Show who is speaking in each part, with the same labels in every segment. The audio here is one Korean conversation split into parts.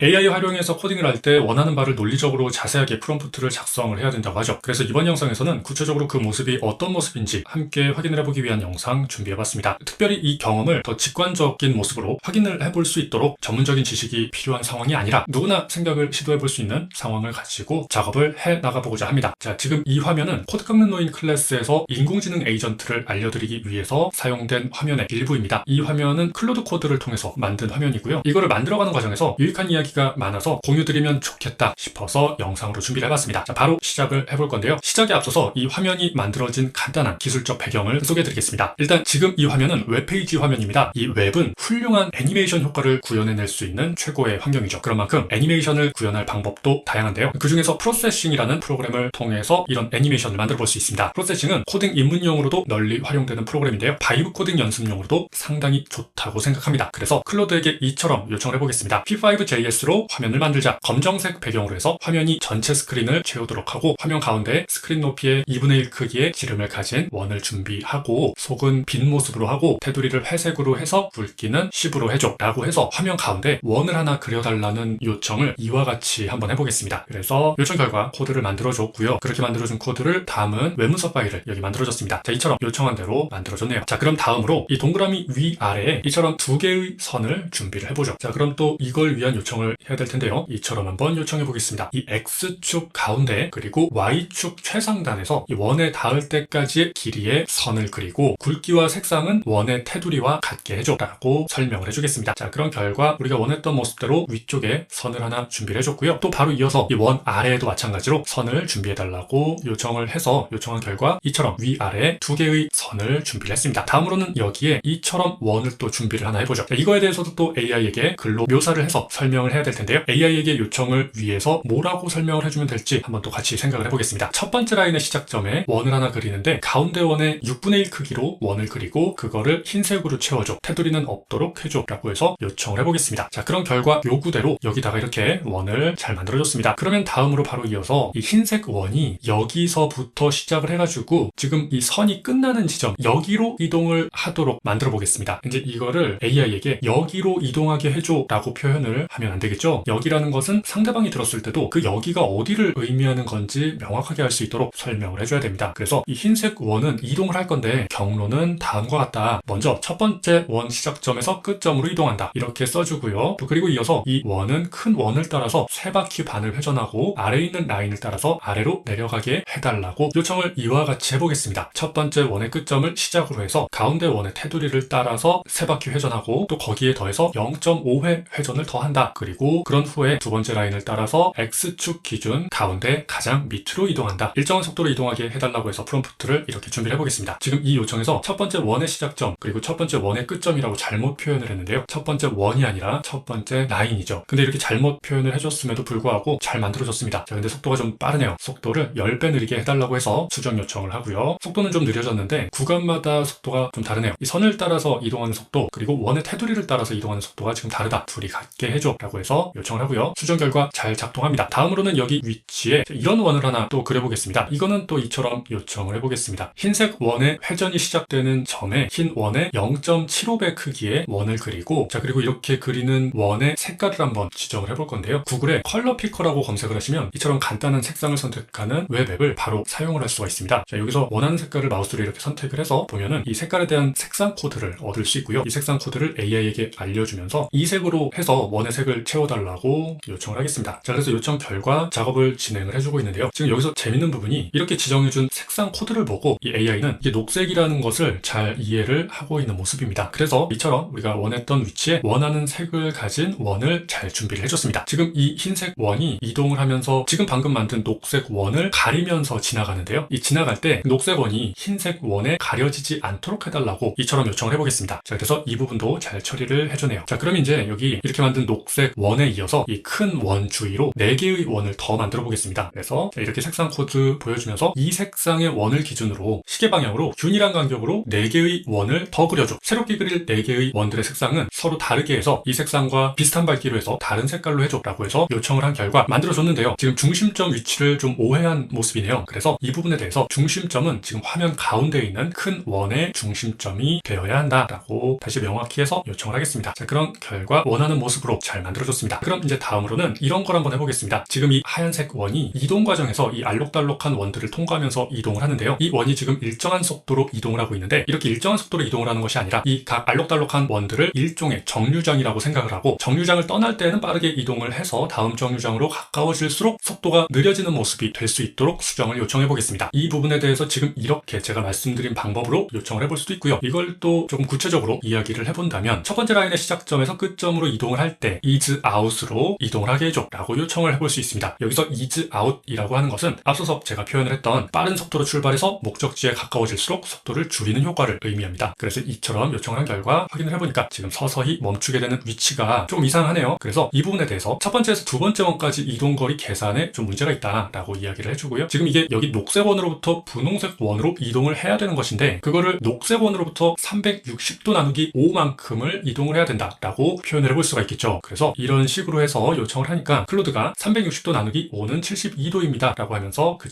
Speaker 1: AI 활용해서 코딩을 할 때 원하는 바를 논리적으로 자세하게 프롬프트를 작성을 해야 된다고 하죠. 그래서 이번 영상에서는 구체적으로 그 모습이 어떤 모습인지 함께 확인을 해보기 위한 영상 준비해봤습니다. 특별히 이 경험을 더 직관적인 모습으로 확인을 해볼 수 있도록 전문적인 지식이 필요한 상황이 아니라 누구나 생각을 시도해볼 수 있는 상황을 가지고 작업을 해나가보고자 합니다. 자, 지금 이 화면은 코드 깎는 노인 클래스에서 인공지능 에이전트를 알려드리기 위해서 사용된 화면의 일부입니다. 이 화면은 클로드 코드를 통해서 만든 화면이고요. 이거를 만들어가는 과정에서 유익한 이야기가 많아서 공유드리면 좋겠다 싶어서 영상으로 준비를 해봤습니다. 자, 바로 시작을 해볼 건데요. 시작에 앞서서 이 화면이 만들어진 간단한 기술적 배경을 소개해드리겠습니다. 일단 지금 이 화면은 웹페이지 화면입니다. 이 웹은 훌륭한 애니메이션 효과를 구현해낼 수 있는 최고의 환경이죠. 그런 만큼 애니메이션을 구현할 방법도 다양한데요. 그 중에서 프로세싱이라는 프로그램을 통해서 이런 애니메이션을 만들어 볼 수 있습니다. 프로세싱은 코딩 입문용으로도 널리 활용되는 프로그램인데요. 바이브 코딩 연습용으로도 상당히 좋다고 생각합니다. 그래서 클로드에게 이처럼 요청을 해보겠습니다. P5JS로 화면을 만들자. 검정색 배경으로 해서 화면이 전체 스크린을 채우도록 하고 화면 가운데에 스크린 높이의 2분의 1 크기의 지름을 가진 원을 준비하고 속은 빈 모습으로 하고 테두리를 회색으로 해서 굵기는 10으로 해줘 라고 해서 화면 가운데 원을 하나 그려달라는 요청을 이와 같이 한번 해보겠습니다. 그래서 요청 결과 코드를 만들어줬고요. 그렇게 만들어준 코드를 다음은 웹문서 파일을 여기 만들어줬습니다. 자, 이처럼 요청한 대로 만들어줬네요. 자, 그럼 다음으로 이 동그라미 위아래에 이처럼 두 개의 선을 준비를 해보죠. 자, 그럼 또 이걸 위한 요청을 해야 될 텐데요. 이처럼 한번 요청해 보겠습니다. 이 X축 가운데 그리고 Y축 최상단에서 이 원에 닿을 때까지의 길이의 선을 그리고 굵기와 색상은 원의 테두리와 같게 해줘 라고 설명을 해주겠습니다. 자, 그런 결과 우리가 원했던 모습대로 위쪽에 선을 하나 준비를 해줬고요. 또 바로 이어서 이 원 아래에도 마찬가지로 선을 준비해 달라고 요청을 해서 요청한 결과 이처럼 위아래에 두 개의 선을 준비를 했습니다. 다음으로는 여기에 이처럼 원을 또 준비를 하나 해보죠. 자, 이거에 대해서도 또 AI에게 글로 묘사를 해서 설명을 해야 될 텐데요. AI에게 요청을 위해서 뭐라고 설명을 해주면 될지 한번 또 같이 생각을 해보겠습니다. 첫 번째 라인의 시작점에 원을 하나 그리는데 가운데 원의 6분의 1 크기로 원을 그리고 그거를 흰색으로 채워줘. 테두리는 없도록 해줘 라고 해서 요청을 해보겠습니다. 자, 그런 결과 요구대로 여기다가 이렇게 원을 잘 만들어줬습니다. 그러면 다음으로 바로 이어서 이 흰색 원이 여기서부터 시작을 해가지고 지금 이 선이 끝나는 지점 여기로 이동을 하도록 만들어 보겠습니다. 이제 이거를 AI에게 여기로 이동하게 해줘 라고 표현을 하면 안 되겠죠? 여기라는 것은 상대방이 들었을 때도 그 여기가 어디를 의미하는 건지 명확하게 할 수 있도록 설명을 해줘야 됩니다. 그래서 이 흰색 원은 이동을 할 건데 경로는 다음과 같다. 먼저 첫 번째 원 시작점에서 끝점으로 이동한다. 이렇게 써주고요. 또 그리고 이어서 이 원은 큰 원을 따라서 3바퀴 반을 회전하고 아래에 있는 라인을 따라서 아래로 내려가게 해달라고 요청을 이와 같이 해보겠습니다. 첫 번째 원의 끝점을 시작으로 해서 가운데 원의 테두리를 따라서 3바퀴 회전하고 또 거기에 더해서 0.5회 회전을 더한다. 그리고 그런 후에 두 번째 라인을 따라서 X축 기준 가운데 가장 밑으로 이동한다. 일정한 속도로 이동하게 해달라고 해서 프롬프트를 이렇게 준비를 해보겠습니다. 지금 이 요청에서 첫 번째 원의 시작점 그리고 첫 번째 원의 끝점이라고 잘못 표현을 했는데요. 첫 번째 원이 아니라 첫 번째 라인이죠. 근데 이렇게 잘못 표현을 해줬음에도 불구하고 잘 만들어졌습니다. 자, 근데 속도가 좀 빠르네요. 속도를 10배 느리게 해달라고 해서 수정 요청을 하고요. 속도는 좀 느려졌는데 구간마다 속도가 좀 다르네요. 이 선을 따라서 이동하는 속도 그리고 원의 테두리를 따라서 이동하는 속도가 지금 다르다. 둘이 같게 해줘 라고 해서 요청을 하고요. 수정 결과 잘 작동합니다. 다음으로는 여기 위치에 이런 원을 하나 또 그려보겠습니다. 이거는 또 이처럼 요청을 해보겠습니다. 흰색 원의 회전이 시작되는 점에 흰 원의 0.75배 크기의 원을 그리고 자, 그리고 이렇게 그리는 원의 색깔을 한번 지정을 해볼 건데요. 구글에 컬러 피커라고 검색을 하시면 이처럼 간단한 색상을 선택하는 웹앱을 바로 사용을 할 수가 있습니다. 자, 여기서 원하는 색깔을 마우스로 이렇게 선택을 해서 보면은 이 색깔에 대한 색상 코드를 얻을 수 있고요. 이 색상 코드를 AI에게 알려주면서 이 색으로 해서 원의 색을 채워달라고 요청을 하겠습니다. 자, 그래서 요청 결과 작업을 진행을 해주고 있는데요. 지금 여기서 재밌는 부분이 이렇게 지정해준 색상 코드를 보고 이 AI는 이게 녹색이라는 것을 잘 이해를 하고 있는 모습입니다. 그래서 이처럼 우리가 원했던 위치에 원하는 색을 가진 원을 잘 준비를 해줬습니다. 지금 이 흰색 원이 이동을 하면서 지금 방금 만든 녹색 원을 가리면서 지나가는데요. 이 지나갈 때 녹색 원이 흰색 원에 가려지지 않도록 해달라고 이처럼 요청을 해보겠습니다. 자, 그래서 이 부분도 잘 처리를 해주네요. 자, 그럼 이제 여기 이렇게 만든 녹색 원에 이어서 이 큰 원 주위로 4개의 원을 더 만들어 보겠습니다. 그래서 이렇게 색상 코드 보여주면서 이 색상의 원을 기준으로 시계 방향으로 균일한 간격으로 4개의 원을 더 그려줘. 새롭게 그릴 4개의 원들의 색상은 서로 다르게 해서 이 색상과 비슷한 밝기로 해서 다른 색깔로 해줘 라고 해서 요청을 한 결과 만들어줬는데요. 지금 중심점 위치를 좀 오해한 모습이네요. 그래서 이 부분에 대해서 중심점은 지금 화면 가운데에 있는 큰 원의 중심점이 되어야 한다 라고 다시 명확히 해서 요청을 하겠습니다. 자, 그런 결과 원하는 모습으로 잘 만들어줬습니다. 좋습니다. 그럼 이제 다음으로는 이런 걸 한번 해보겠습니다. 지금 이 하얀색 원이 이동 과정에서 이 알록달록한 원들을 통과하면서 이동을 하는데요. 이 원이 지금 일정한 속도로 이동을 하고 있는데 이렇게 일정한 속도로 이동을 하는 것이 아니라 이 각 알록달록한 원들을 일종의 정류장이라고 생각을 하고 정류장을 떠날 때는 빠르게 이동을 해서 다음 정류장으로 가까워질수록 속도가 느려지는 모습이 될 수 있도록 수정을 요청해 보겠습니다. 이 부분에 대해서 지금 이렇게 제가 말씀드린 방법으로 요청을 해볼 수도 있고요. 이걸 또 조금 구체적으로 이야기를 해본다면 첫 번째 라인의 시작점에서 끝점으로 이동을 할 때 is out으로 이동을 하게 해줘 라고 요청을 해볼 수 있습니다. 여기서 is out이라고 하는 것은 앞서서 제가 표현을 했던 빠른 속도로 출발해서 목적지에 가까워질수록 속도를 줄이는 효과를 의미합니다. 그래서 이처럼 요청을 한 결과 확인을 해보니까 지금 서서히 멈추게 되는 위치가 조금 이상하네요. 그래서 이 부분에 대해서 첫 번째에서 두 번째 원까지 이동거리 계산에 좀 문제가 있다라고 이야기를 해주고요. 지금 이게 여기 녹색 원으로부터 분홍색 원으로 이동을 해야 되는 것인데 그거를 녹색 원으로부터 360도 나누기 5만큼을 이동을 해야 된다라고 표현을 해볼 수가 있겠죠. 그래서 이런 식으로 해서 요청을 하니까 클로드가 360도 나누기 5는 72도입니다 라고 하면서 그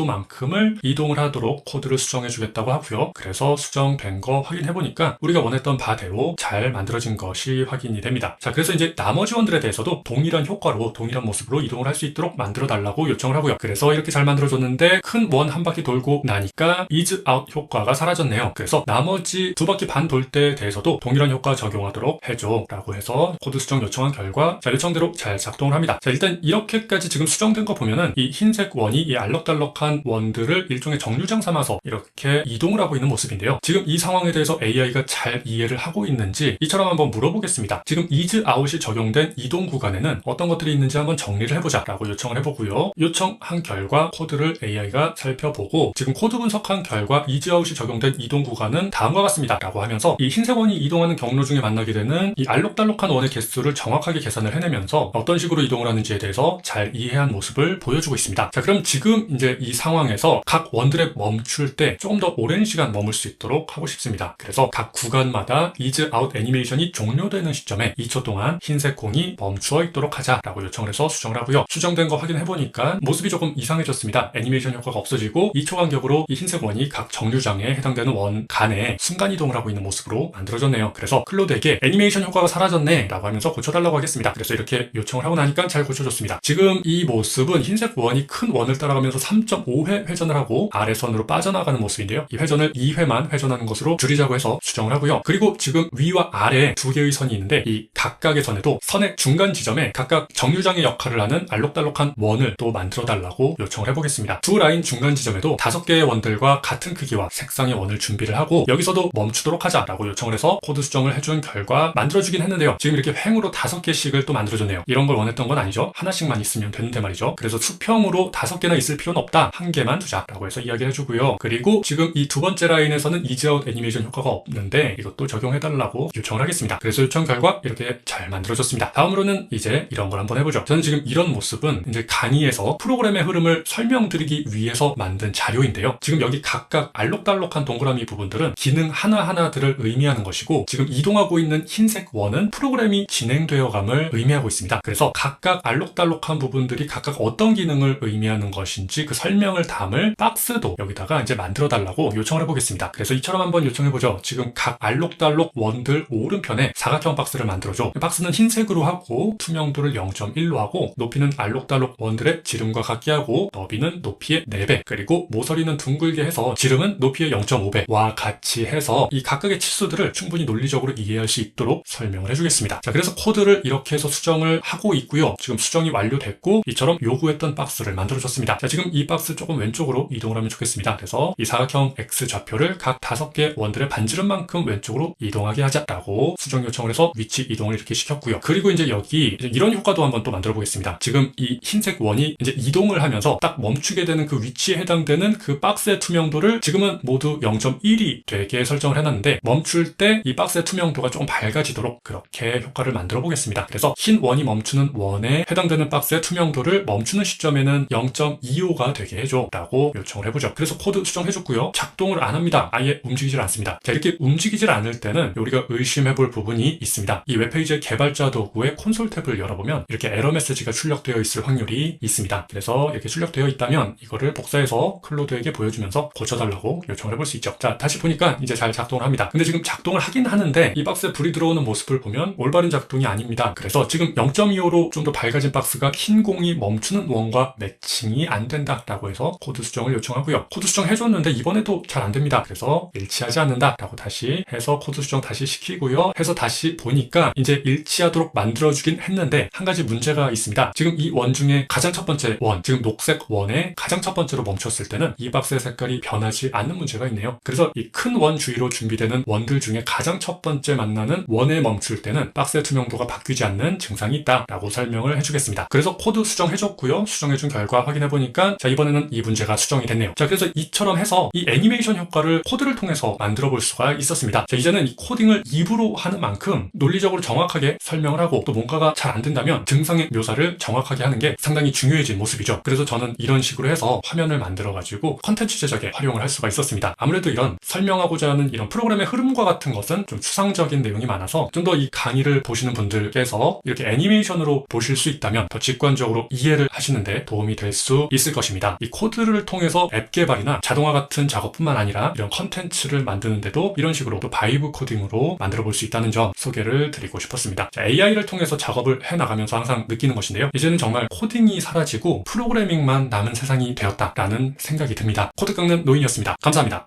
Speaker 1: 72도만큼을 이동을 하도록 코드를 수정해 주겠다고 하고요. 그래서 수정된 거 확인해 보니까 우리가 원했던 바대로 잘 만들어진 것이 확인이 됩니다. 자, 그래서 이제 나머지 원들에 대해서도 동일한 효과로 동일한 모습으로 이동을 할 수 있도록 만들어 달라고 요청을 하고요. 그래서 이렇게 잘 만들어줬는데 큰 원 한 바퀴 돌고 나니까 is out 효과가 사라졌네요. 그래서 나머지 두 바퀴 반 돌 때에 대해서도 동일한 효과 적용하도록 해줘 라고 해서 코드 수정 요청한 결과 자, 요청대로 잘 작동을 합니다. 자, 일단 이렇게까지 지금 수정된 거 보면은 이 흰색 원이 이 알록달록한 원들을 일종의 정류장 삼아서 이렇게 이동을 하고 있는 모습인데요. 지금 이 상황에 대해서 AI가 잘 이해를 하고 있는지 이처럼 한번 물어보겠습니다. 지금 is out이 적용된 이동 구간에는 어떤 것들이 있는지 한번 정리를 해보자 라고 요청을 해보고요. 요청한 결과 코드를 AI가 살펴보고 지금 코드 분석한 결과 is out이 적용된 이동 구간은 다음과 같습니다 라고 하면서 이 흰색 원이 이동하는 경로 중에 만나게 되는 이 알록달록한 원의 개수를 정확하게 계산을 해내면서 어떤 식으로 이동을 하는지에 대해서 잘 이해한 모습을 보여주고 있습니다. 자, 그럼 지금 이제 이 상황에서 각 원들의 멈출 때 조금 더 오랜 시간 머물 수 있도록 하고 싶습니다. 그래서 각 구간마다 is out 애니메이션이 종료되는 시점에 2초 동안 흰색 공이 멈추어 있도록 하자라고 요청을 해서 수정을 하고요. 수정된 거 확인해보니까 모습이 조금 이상해졌습니다. 애니메이션 효과가 없어지고 2초 간격으로 이 흰색 원이 각 정류장에 해당되는 원 간에 순간이동을 하고 있는 모습으로 만들어졌네요. 그래서 클로드에게 애니메이션 효과가 사라졌네 라고 하면서 고쳐달라고 하겠습니다. 그래서 이렇게 요청을 하고 나니까 잘 고쳐줬습니다. 지금 이 모습은 흰색 원이 큰 원을 따라가면서 3.5회 회전을 하고 아래선으로 빠져나가는 모습인데요. 이 회전을 2회만 회전하는 것으로 줄이자고 해서 수정을 하고요. 그리고 지금 위와 아래 두 개의 선이 있는데 이 각각의 선에도 선의 중간 지점에 각각 정류장의 역할을 하는 알록달록한 원을 또 만들어 달라고 요청을 해보겠습니다. 두 라인 중간 지점에도 5개의 원들과 같은 크기와 색상의 원을 준비를 하고 여기서도 멈추도록 하자라고 요청을 해서 코드 수정을 해준 결과 만들어주긴 했는데요. 지금 이렇게 횡으로 5개씩을 또 만들어줬네요. 이런 걸 원했던 건 아니죠. 하나씩만 있으면 되는데 말이죠. 그래서 수평으로 5개나 있을 필요는 없다. 1개만 두자라고 해서 이야기를 해주고요. 그리고 지금 이 두 번째 라인에서는 is out 애니메이션 효과가 없는데 이것도 적용해달라고 요청을 하겠습니다. 그래서 요청 결과 이렇게 잘 만들어졌습니다. 다음으로는 이제 이런 걸 한번 해보죠. 저는 지금 이런 모습은 이제 강의에서 프로그램의 흐름을 설명드리기 위해서 만든 자료인데요. 지금 여기 각각 알록달록한 동그라미 부분들은 기능 하나하나들을 의미하는 것이고 지금 이동하고 있는 흰색 원은 프로그램이 진행되어감을 의미하고 있습니다. 그래서 각각 알록달록한 부분들이 각각 어떤 기능을 의미하는 것인지 그 설명을 담을 박스도 여기다가 이제 만들어 달라고 요청을 해보겠습니다. 그래서 이처럼 한번 요청해보죠. 지금 각 알록달록 원들 오른편에 사각형 박스를 만들어줘. 박스는 흰색으로 하고 투명도를 0.1로 하고 높이는 알록달록 원들의 지름과 같게 하고 너비는 높이의 4배 그리고 모서리는 둥글게 해서 지름은 높이의 0.5배와 같이 해서 이 각각의 치수들을 충분히 논리적으로 이해할 수 있도록 설명을 해주겠습니다. 자, 그래서 코드를 이렇게 해서 수정을 하고 있고요. 지금 수정이 완료됐고 이처럼 요구했던 박스를 만들어줬습니다. 자, 지금 이 박스 조금 왼쪽으로 이동을 하면 좋겠습니다. 그래서 이 사각형 X 좌표를 각 5개 원들의 반지름만큼 왼쪽으로 이동하게 하자라고 수정 요청을 해서 위치 이동을 이렇게 시켰고요. 그리고 이제 여기 이런 효과도 한번 또 만들어 보겠습니다. 지금 이 흰색 원이 이제 이동을 하면서 딱 멈추게 되는 그 위치에 해당되는 그 박스의 투명도를 지금은 모두 0.1이 되게 설정을 해놨는데 멈출 때 이 박스의 투명도가 조금 밝아지도록 그렇게 효과를 만들어 보겠습니다. 그래서 흰 원이 멈추는 원에 해당되는 박스의 투명도를 멈추는 시점에는 0.25가 되게 해줘 라고 요청을 해보죠. 그래서 코드 수정해줬고요. 작동을 안 합니다. 아예 움직이질 않습니다. 자, 이렇게 움직이질 않을 때는 우리가 의심해볼 부분이 있습니다. 이 웹페이지의 개발자 도구의 콘솔 탭을 열어보면 이렇게 에러 메시지가 출력되어 있을 확률이 있습니다. 그래서 이렇게 출력되어 있다면 이거를 복사해서 클로드에게 보여주면서 고쳐달라고 요청을 해볼 수 있죠. 자, 다시 보니까 이제 잘 작동을 합니다. 근데 지금 작동을 하긴 하는데 이 박스에 불이 들어오는 모습을 보면 올바른 작동이 아닙니다. 그래서 그래서 지금 0.25로 좀 더 밝아진 박스가 흰 공이 멈추는 원과 매칭이 안 된다라고 해서 코드 수정을 요청하고요. 코드 수정 해줬는데 이번에도 잘 안 됩니다. 그래서 일치하지 않는다라고 다시 해서 코드 수정 다시 시키고요. 해서 다시 보니까 이제 일치하도록 만들어주긴 했는데 한 가지 문제가 있습니다. 지금 이 원 중에 가장 첫 번째 원, 지금 녹색 원에 가장 첫 번째로 멈췄을 때는 이 박스의 색깔이 변하지 않는 문제가 있네요. 그래서 이 큰 원 주위로 준비되는 원들 중에 가장 첫 번째 만나는 원에 멈출 때는 박스의 투명도가 바뀌지 않는 증상이 있다라고 설명을 해주겠습니다. 그래서 코드 수정해줬고요. 수정해준 결과 확인해보니까 자, 이번에는 이 문제가 수정이 됐네요. 자, 그래서 이처럼 해서 이 애니메이션 효과를 코드를 통해서 만들어 볼 수가 있었습니다. 자, 이제는 이 코딩을 입으로 하는 만큼 논리적으로 정확하게 설명을 하고 또 뭔가가 잘 안 된다면 증상의 묘사를 정확하게 하는 게 상당히 중요해진 모습이죠. 그래서 저는 이런 식으로 해서 화면을 만들어가지고 컨텐츠 제작에 활용을 할 수가 있었습니다. 아무래도 이런 설명하고자 하는 이런 프로그램의 흐름과 같은 것은 좀 추상적인 내용이 많아서 좀 더 이 강의를 보시는 분들께서 이렇게 애니메이션으로 보실 수 있다면 더 직관적으로 이해를 하시는데 도움이 될 수 있을 것입니다. 이 코드를 통해서 앱 개발이나 자동화 같은 작업뿐만 아니라 이런 컨텐츠를 만드는데도 이런 식으로 또 바이브 코딩으로 만들어 볼 수 있다는 점 소개를 드리고 싶었습니다. AI를 통해서 작업을 해나가면서 항상 느끼는 것인데요. 이제는 정말 코딩이 사라지고 프로그래밍만 남은 세상이 되었다라는 생각이 듭니다. 코드 깎는 노인이었습니다. 감사합니다.